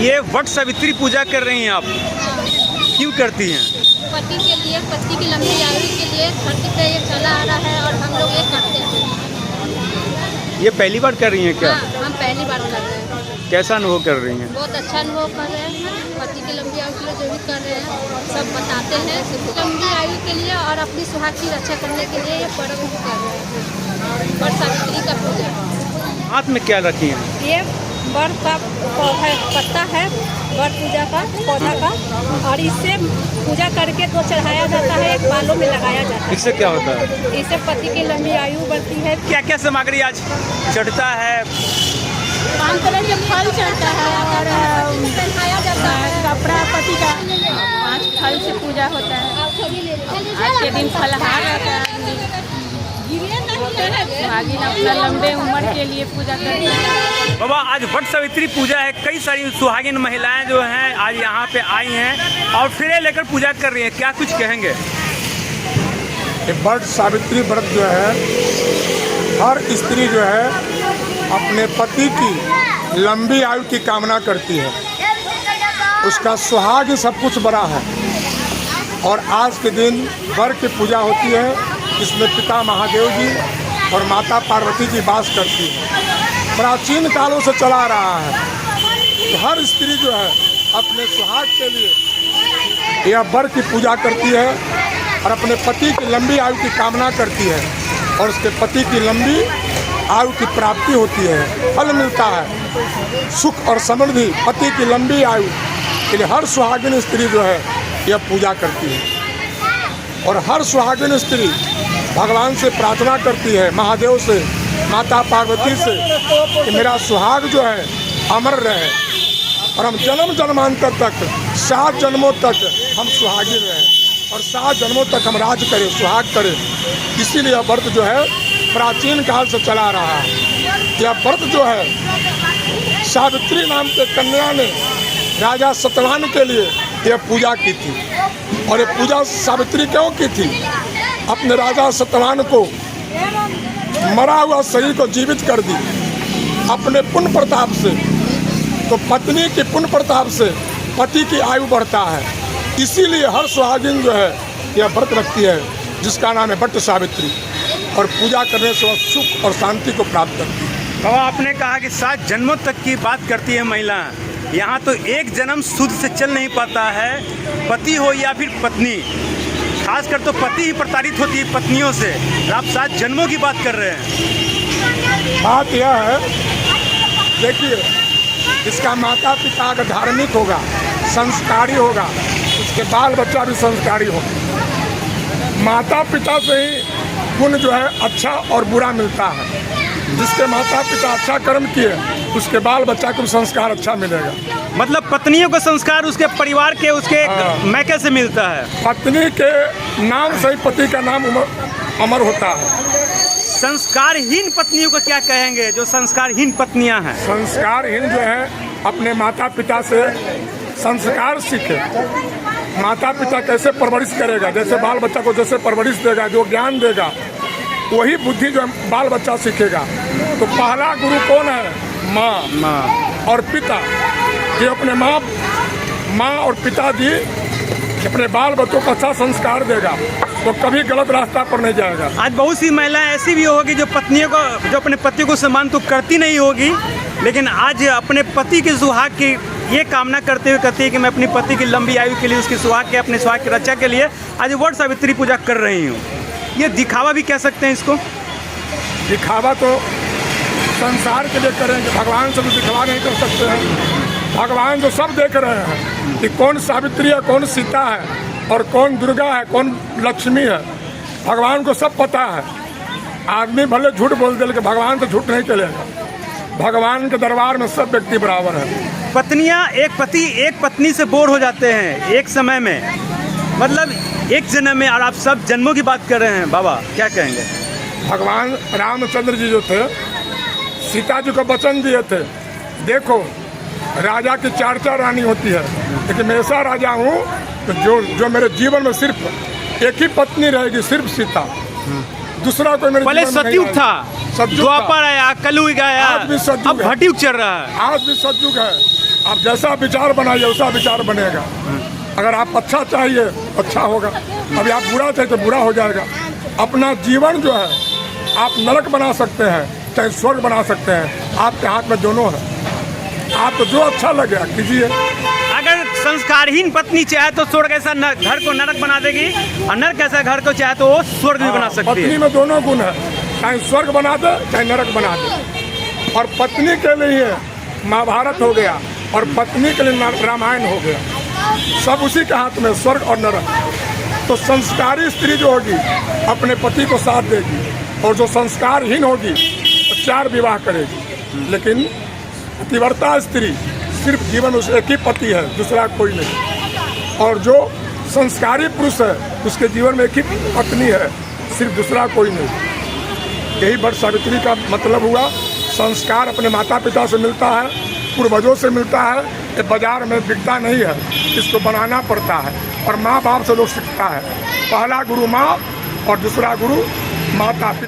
ये वट सावित्री पूजा कर रही हैं आप, क्यों करती हैं? पति के लिए, पति की लंबी आयु के लिए धरती पे ये चला आ रहा है और हम लोग ये करते हैं। ये पहली बार कर रही हैं क्या? हाँ, हम पहली बार कर रहे हैं। कैसा अनुभव कर रही हैं? बहुत अच्छा अनुभव कर रहे हैं। पति की लंबी आयु के लिए जो भी कर रहे हैं सब बताते हैं। लंबी आयु के लिए और अपनी सुहाग की रक्षा करने के लिए ये पर्व कर रहे हैं। वट सावित्री का पूजा। हाथ में क्या रखी हैं? ये वर का पत्ता है, वर पूजा का पौधा का, और इससे पूजा करके तो चढ़ाया जाता है, एक बालों में लगाया जाता है। इससे क्या होता है? इससे पति की लंबी आयु बढ़ती है। क्या क्या सामग्री आज चढ़ता है? 5 तरह के फल चढ़ता है और पहनाया जाता है कपड़ा पति का। 5 फल से पूजा होता है। आज के दिन फलहार रहता है। आगे अपना लंबे उम्र के लिए पूजा करते हैं। बाबा, आज वट सावित्री पूजा है, कई सारी सुहागिन महिलाएं जो हैं आज यहाँ पे आई हैं और फिर लेकर पूजा कर रही हैं, क्या कुछ कहेंगे? वट सावित्री व्रत जो है, हर स्त्री जो है अपने पति की लंबी आयु की कामना करती है। उसका सुहाग सब कुछ बड़ा है। और आज के दिन वर की पूजा होती है, इसमें पिता महादेव जी और माता पार्वती जी वास करती है। प्राचीन कालों से चला रहा है। तो हर स्त्री जो है अपने सुहाग के लिए यह वर की पूजा करती है और अपने पति की लंबी आयु की कामना करती है और उसके पति की लंबी आयु की प्राप्ति होती है, फल मिलता है, सुख और समृद्धि। पति की लंबी आयु के लिए हर सुहागिन स्त्री जो है यह पूजा करती है। और हर सुहागिन स्त्री भगवान से प्रार्थना करती है, महादेव से, माता पार्वती से, कि मेरा सुहाग जो है अमर रहे और हम जन्म जन्मांतर तक 7 जन्मों तक हम सुहागिन रहें और 7 जन्मों तक हम राज करें, सुहाग करें। इसीलिए यह व्रत जो है प्राचीन काल से चला रहा है। यह व्रत जो है सावित्री नाम के कन्या ने राजा सतवाहन के लिए यह पूजा की थी। और ये पूजा सावित्री क्यों की थी? अपने राजा सतवाहन को मरा हुआ शरीर को जीवित कर दी अपने पुण्य प्रताप से। तो पत्नी के पुण्य प्रताप से पति की आयु बढ़ता है। इसीलिए हर सुहागिन जो है यह व्रत रखती है, जिसका नाम है वट सावित्री, और पूजा करने से वह सुख और शांति को प्राप्त करती है। बाबा, आपने कहा कि 7 जन्मों तक की बात करती है महिला। यहाँ तो एक जन्म शुद्ध से चल नहीं पाता है, पति हो या फिर पत्नी, खासकर तो पति ही प्रताड़ित होती है पत्नियों से। आप 7 जन्मों की बात कर रहे हैं। बात यह है, देखिए, इसका माता पिता अगर धार्मिक होगा, संस्कारी होगा, उसके बाल बच्चा भी संस्कारी होगा। माता पिता से ही गुण जो है अच्छा और बुरा मिलता है। जिसके माता पिता अच्छा कर्म किए उसके बाल बच्चा को संस्कार अच्छा मिलेगा। मतलब पत्नियों को संस्कार उसके परिवार के, उसके मैके से मिलता है। पत्नी के नाम से ही पति का नाम अमर होता है। संस्कारहीन पत्नियों को क्या कहेंगे, जो संस्कारहीन पत्नियां हैं? संस्कारहीन जो है अपने माता पिता से संस्कार सीखे। माता पिता कैसे परवरिश करेगा, जैसे बाल बच्चा को जैसे परवरिश देगा, जो ज्ञान देगा, वही बुद्धि जो बाल बच्चा सीखेगा। तो पहला गुरु कौन है? माँ और पिता। जो अपने माँ और पिताजी अपने बाल बच्चों को अच्छा संस्कार देगा तो कभी गलत रास्ता पर नहीं जाएगा। आज बहुत सी महिलाएं ऐसी भी होगी जो अपने पति को सम्मान तो करती नहीं होगी, लेकिन आज अपने पति के सुहाग की ये कामना करते हुए कहती है कि मैं अपनी पति की लंबी आयु के लिए, उसके सुहाग के, अपने सुहाग की रक्षा के लिए आज वट सावित्री पूजा कर रही हूँ। ये दिखावा भी कह सकते हैं इसको। दिखावा तो संसार के लिए करेंगे, भगवान से तो दिखावा नहीं कर सकते हैं। भगवान जो सब देख रहे हैं कि कौन सावित्री है, कौन सीता है और कौन दुर्गा है, कौन लक्ष्मी है। भगवान को सब पता है। आदमी भले झूठ बोल दे, लेकिन भगवान तो झूठ नहीं चलेगा। भगवान के दरबार में सब व्यक्ति बराबर है। पत्नियां, एक पति एक पत्नी से बोर हो जाते हैं एक समय में, मतलब एक जन्म में, और आप सब जन्मों की बात कर रहे हैं। बाबा क्या कहेंगे? भगवान रामचंद्र जी जो थे, सीता जी को वचन दिए थे, देखो राजा की 4 रानी होती है, लेकिन मैं ऐसा राजा हूँ तो जो मेरे जीवन में सिर्फ एक ही पत्नी रहेगी, सिर्फ सीता। दूसरा कोई मेरे पहले सतयुग था, सतयुग द्वापर आया, कलयुग आया, आज भी सतयुग अब भटयुग चल रहा है। आज भी सतयुग है। आप जैसा विचार बनाइए वैसा विचार बनेगा। अगर आप अच्छा चाहिए अच्छा होगा, अभी आप बुरा चाहिए तो बुरा हो जाएगा। अपना जीवन जो है आप नरक बना सकते हैं चाहे स्वर्ग बना सकते हैं, आपके हाथ में दोनों है। आपको जो अच्छा लगे कीजिए। अगर संस्कारहीन पत्नी चाहे तो स्वर्ग ऐसा घर को नरक बना देगी, और नरक ऐसा घर को चाहे तो वो स्वर्ग भी बना सकती पत्नी है। में दोनों गुण है, चाहे स्वर्ग बना दे चाहे नरक बना दे। और पत्नी के लिए महाभारत हो गया और पत्नी के लिए रामायण हो गया, सब उसी के हाथ में, स्वर्ग और नरक। तो संस्कारी स्त्री जो होगी अपने पति को साथ देगी, और जो संस्कारहीन होगी तो 4 विवाह करेगी। लेकिन पतिव्रता स्त्री सिर्फ जीवन में एक ही पति है, दूसरा कोई नहीं। और जो संस्कारी पुरुष है उसके जीवन में एक ही पत्नी है, सिर्फ दूसरा कोई नहीं। यही वट सावित्री का मतलब हुआ। संस्कार अपने माता पिता से मिलता है, पूर्वजों से मिलता है, ये बाजार में बिकता नहीं है, इसको बनाना पड़ता है। और माँ बाप से लोग सीखता है। पहला गुरु माँ और दूसरा गुरु माता पिता।